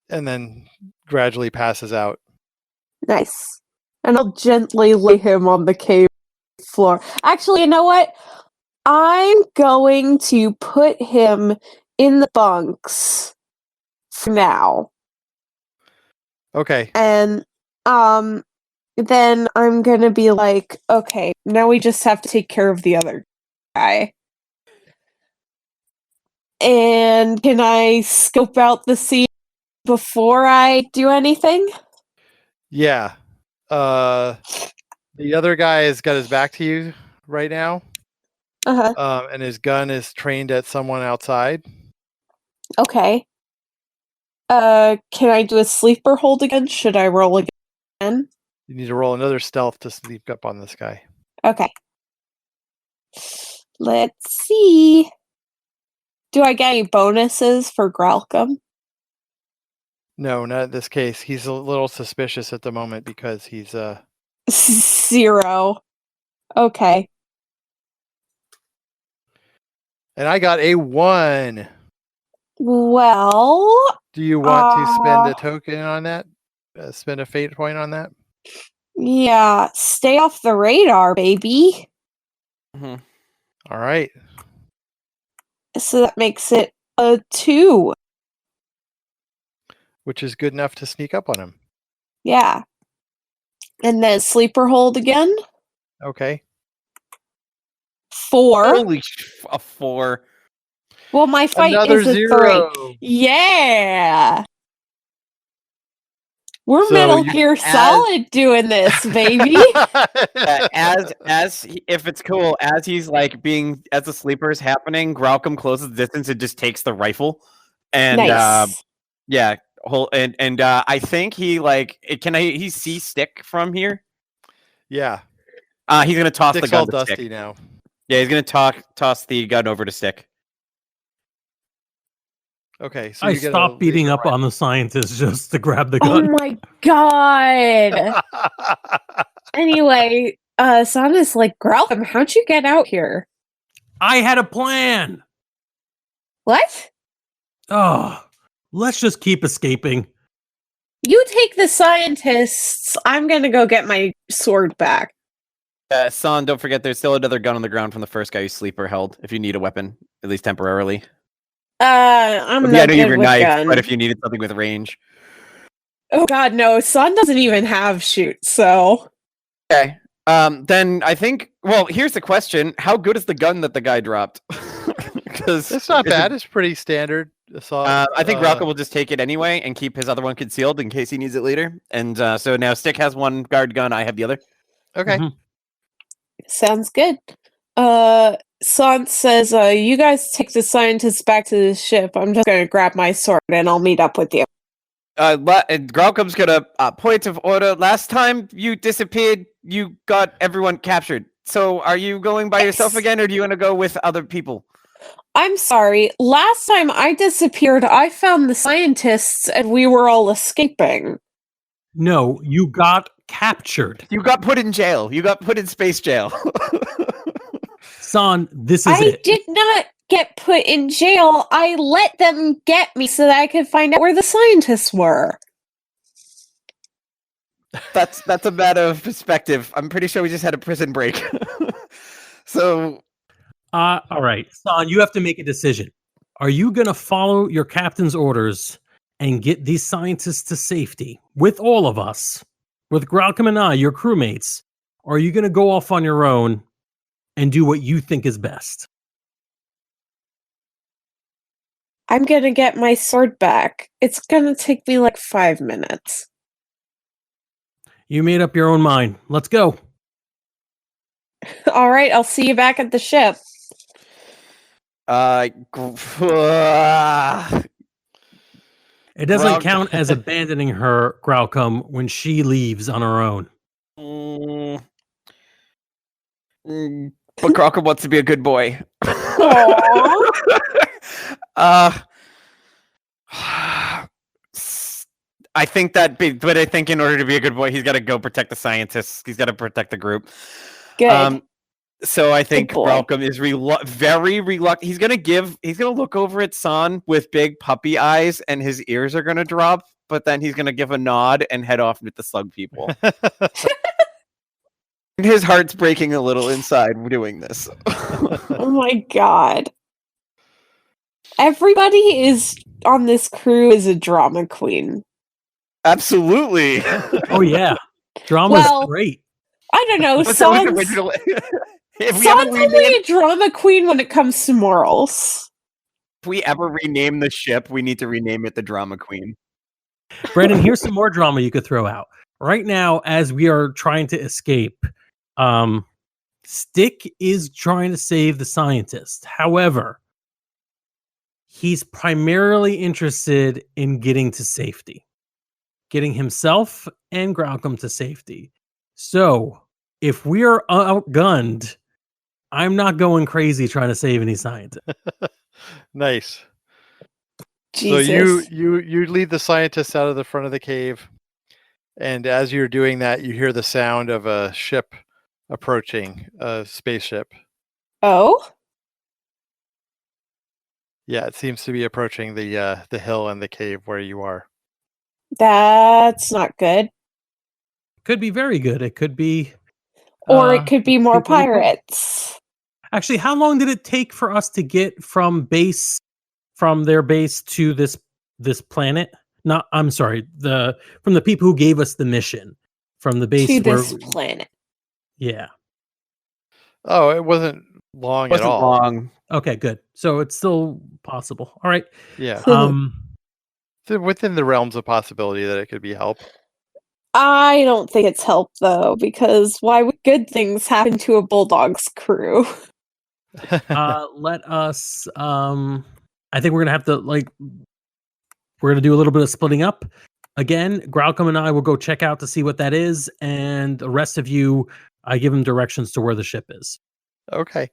and then gradually passes out. Nice. And I'll gently lay him on the cave floor. Actually, you know what? I'm going to put him in the bunks for now. Okay. And then I'm gonna be like, okay, now we just have to take care of the other guy. And can I scope out the scene before I do anything? Yeah. The other guy has got his back to you right now. Uh-huh. And his gun is trained at someone outside. Okay. Can I do a sleeper hold again? Should I roll again? You need to roll another stealth to sneak up on this guy. Okay. Let's see. Do I get any bonuses for Gralcom? No, not in this case. He's a little suspicious at the moment because he's 0. Okay. and I got a 1. Well, Do you want to spend a token on that? Spend a fate point on that? yeah, stay off the radar, baby. Mhm. All right. So that makes it a 2. Which is good enough to sneak up on him. Yeah. And then sleeper hold again. Okay. 4. Holy a 4. Well, my fight Another is a 0. 3. Yeah. We're So Metal you- Gear Solid doing this, baby. If it's cool, as he's like as the sleeper is happening, Gralcom closes the distance and just takes the rifle. And Nice. yeah, I think he he see Stick from here? Yeah. He's gonna toss Stick's the gun all to dusty Stick. now. Yeah, he's gonna toss the gun over to Stick. Okay. So I you get stopped beating up on the scientist just to grab the Oh gun. my god. Anyway, Sana's like, Gralcom, how'd you get out here? I had a plan. What? Oh, let's just keep escaping. You take the scientists. I'm gonna go get my sword back. San, don't forget there's still another gun on the ground from the first guy who sleeper held. If you need a weapon, at least temporarily. I'm Yeah, not I know you have good your with knife, gun. but if you needed something with range. Oh god, no. San doesn't even have shoot, so... Okay. Then I think. Well, here's the question: how good is the gun that the guy dropped? Because It's not bad. It's pretty standard assault. I think Rocco will just take it anyway and keep his other one concealed in case he needs it later. And so now Stick has one guard gun. I have the other. Okay. Mhm. Sounds good. San says, you guys take the scientists back to the ship. I'm just gonna grab my sword and I'll meet up with you. And Gralcom's gonna point of order. Last time you disappeared, you got everyone captured. So are you going by yourself again, or do you want to go with other people? I'm sorry. Last time I disappeared, I found the scientists and we were all escaping. No, you got captured. You got put in jail. You got put in space jail. Son, this is I it. did not get put in jail. I let them get me so that I could find out where the scientists were. That's a matter of perspective. I'm pretty sure we just had a prison break. So All right, Son, you have to make a decision. Are you going to follow your captain's orders and get these scientists to safety with all of us, with Gralcom and I, your crewmates? Or are you going to go off on your own and do what you think is best? I'm gonna get my sword back. It's gonna take me like 5 minutes. You made up your own mind. Let's go. All right, I'll see you back at the ship. It doesn't Well- count as abandoning her, Gralcom, when she leaves on her own. But Gralcom wants to be a good boy. Aww. I think but I think in order to be a good boy, he's got to go protect the scientists. He's got to protect the group. Good. So I think boy. Gralcom is very reluctant. He's gonna look over at San with big puppy eyes, and his ears are gonna drop. But then he's gonna give a nod and head off with the slug people. His heart's breaking a little inside doing this. Oh my god. Everybody is on this crew is a drama queen. Absolutely. Oh, yeah. Drama's Well, great. I don't know. What's that was San's original? If we ever San's leaned only in- a drama queen when it comes to morals. If we ever rename the ship, we need to rename it the Drama Queen. Brandon, here's some more drama you could throw out. Right now, as we are trying to escape, Stick is trying to save the scientist. However, he's primarily interested in getting to safety, getting himself and Graucom to safety. So, if we are outgunned, I'm not going crazy trying to save any scientists. Nice. Jesus. So you lead the scientists out of the front of the cave, and as you're doing that, you hear the sound of a ship approaching, a spaceship. Oh? Yeah, it seems to be approaching the hill and the cave where you are. That's not good. Could be very good. It could be, Or it could be more could be really cool. pirates. Actually, how long did it take for us to get from their base to this planet? Not, I'm sorry, from the people who gave us the mission, from the base To where, this planet. yeah. Oh, it wasn't long at all. Long. Okay, good. So it's still possible. All right. Yeah, Um, within the realms of possibility that it could be help. I don't think it's help, though, because why would good things happen to a Bulldog's crew? let us. I think we're gonna have to we're gonna do a little bit of splitting up. Again, Graucom and I will go check out to see what that is, and the rest of you, I give them directions to where the ship is. Okay.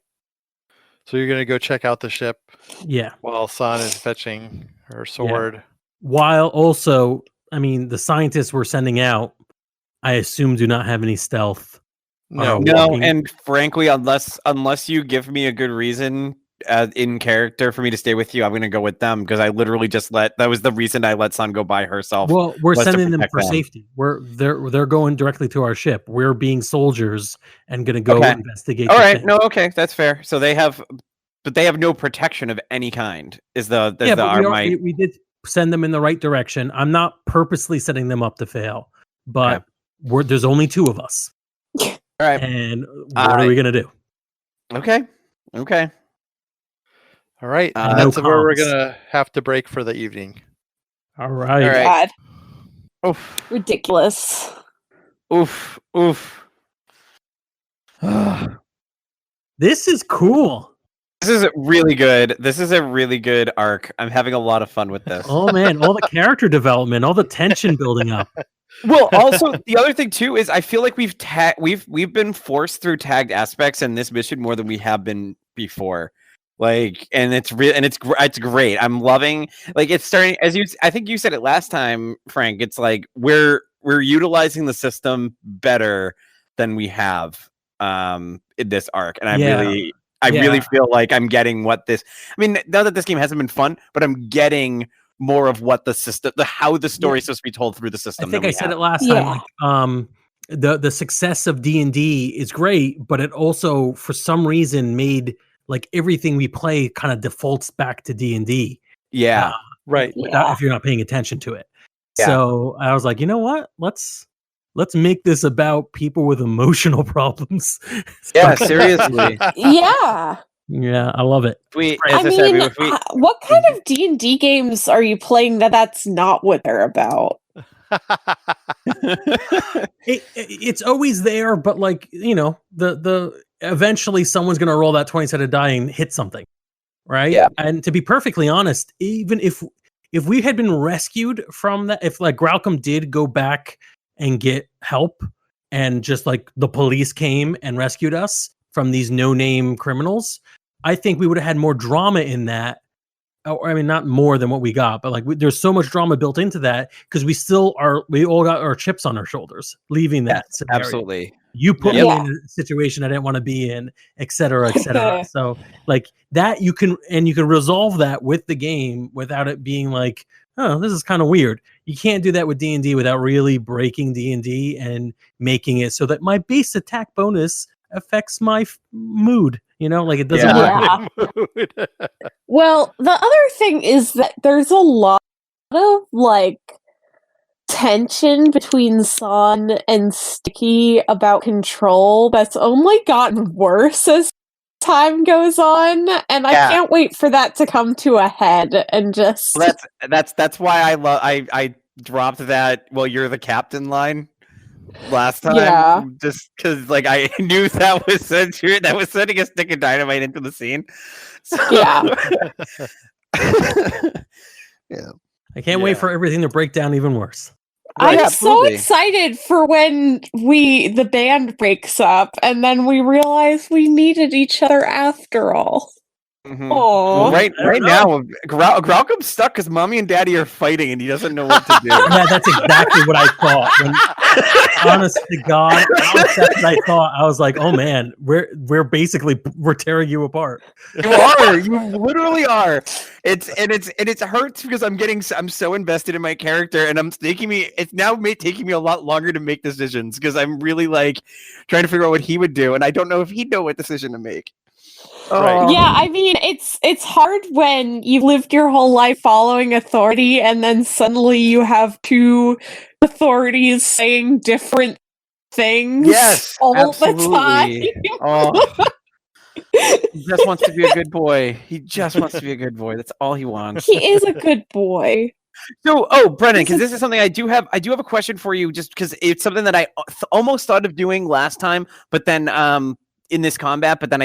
So you're gonna go check out the ship Yeah. while San is fetching her sword. While also, I mean, the scientists we're sending out, I assume, do not have any stealth. No. No, walking. and frankly, unless you give me a good reason in character for me to stay with you, I'm going to go with them because I literally just that was the reason I let Sun go by herself. Well, we're was to sending them protect for them. safety. They're going directly to our ship. We're being soldiers and going to go Okay. investigate. All the right, thing. no, okay, that's fair. So they have no protection of any kind. We did send them in the right direction. I'm not purposely setting them up to fail, but there's only two of us. All right. And what are we gonna do? Okay. All right. No That's where we're comms. gonna have to break for the evening. All right. All right. God, Oof. ridiculous. Oof. This is cool. This is really good. This is a really good arc. I'm having a lot of fun with this. Oh man, all the character development, all the tension building up. Well, also the other thing too is I feel like we've been forced through tagged aspects in this mission more than we have been before. And it's real, and it's great. I'm loving it's starting I think you said it last time, Frank. It's like we're utilizing the system better than we have in this arc, and I really feel like I'm getting what this. I mean, now that this game hasn't been fun, but I'm getting more of what the system, how the story is supposed to be told through the system. I think I said it last time. The success of D&D is great, but it also, for some reason, made everything we play kind of defaults back to D&D. Yeah, right. If you're not paying attention to it. Yeah. So I was like, you know what? Let's make this about people with emotional problems. Yeah, seriously. Yeah. Yeah, I love it. What kind of D&D games are you playing that's not what they're about? It's always there, but the eventually someone's gonna roll that 20-sided die and hit something, right? Yeah. And to be perfectly honest, even if we had been rescued from that, if Graucom did go back and get help, and just the police came and rescued us from these no-name criminals, I think we would have had more drama in that. I mean, not more than what we got, but there's so much drama built into that because we all got our chips on our shoulders leaving that scenario. Absolutely. You put me in a situation I didn't want to be in, et cetera, et cetera. So that you can resolve that with the game without it being oh, this is kind of weird. You can't do that with D&D without really breaking D&D and making it so that my base attack bonus affects my mood. It doesn't work. Well, the other thing is that there's a lot of tension between San and Sticky about control that's only gotten worse as time goes on, and I can't wait for that to come to a head and just. Well, that's why I dropped that. Well, you're the captain line last time, just because like I knew that was sending a stick of dynamite into the scene. So, yeah. I can't wait for everything to break down even worse. Right, I'm absolutely. so excited for when the band breaks up and then we realize we needed each other after all. Mm-hmm. Aww. Well, right now, Graucom's stuck because mommy and daddy are fighting and he doesn't know what to do. Yeah, that's exactly what I thought. Honest to God, that's what I thought. I was like, oh man, we're tearing you apart. You are. You literally are. It hurts because I'm so invested in my character and it's now taking me a lot longer to make decisions because I'm really like trying to figure out what he would do and I don't know if he'd know what decision to make. Right. Yeah, I mean, it's hard when you've lived your whole life following authority and then suddenly you have two authorities saying different things all the time. He just wants to be a good boy. That's all he wants. He is a good boy. So, Brennan, because this is something I do have a question for you, just because it's something that I almost thought of doing last time, but then in this combat, but then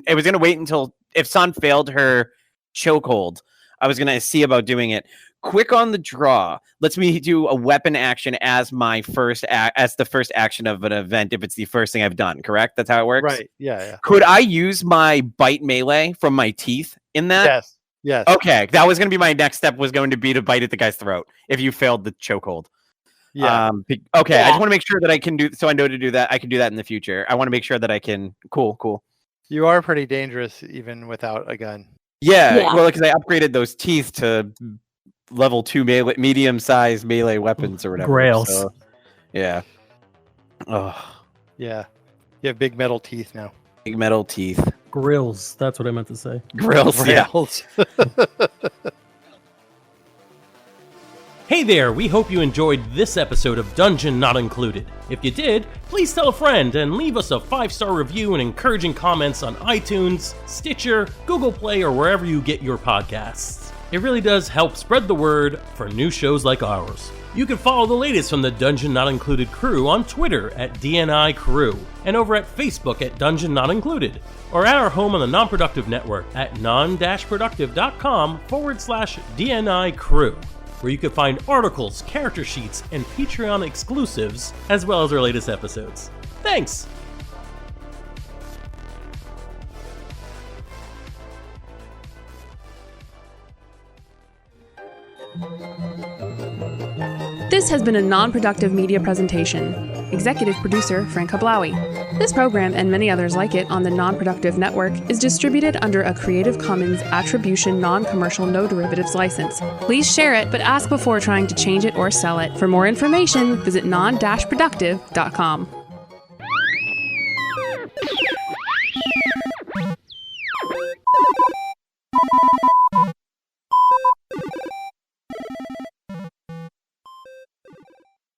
I was gonna wait until if San failed her chokehold, I was gonna see about doing it. Quick on the draw. Let's me do a weapon action as my as the first action of an event if it's the first thing I've done. Correct? That's how it works. Right. Yeah. Could I use my bite melee from my teeth in that? Yes. Okay, that was going to be my next step. Was going to be to bite at the guy's throat if you failed the chokehold. Yeah. Okay. I just want to make sure that I can do. So I know to do that. I can do that in the future. I want to make sure that I can. Cool. You are pretty dangerous even without a gun. Yeah. Well, because I upgraded those teeth to level 2 medium-sized melee weapons or whatever. Grails. So, yeah. Oh. Yeah. You have big metal teeth now. Big metal teeth. Grills. That's what I meant to say. Grills. Yeah. Hey there, we hope you enjoyed this episode of Dungeon Not Included. If you did, please tell a friend and leave us a 5-star review and encouraging comments on iTunes, Stitcher, Google Play, or wherever you get your podcasts. It really does help spread the word for new shows like ours. You can follow the latest from the Dungeon Not Included crew on Twitter at DNI Crew, and over at Facebook at Dungeon Not Included, or at our home on the Non-Productive Network at Non-Productive.com/DNI Crew, where you can find articles, character sheets, and Patreon exclusives, as well as our latest episodes. Thanks! This has been a non-productive media presentation. Executive producer Frank Hablawi. This program and many others like it on the Non-Productive Network is distributed under a Creative Commons Attribution Non-Commercial No Derivatives license. Please share it, but ask before trying to change it or sell it. For more information, visit non-productive.com.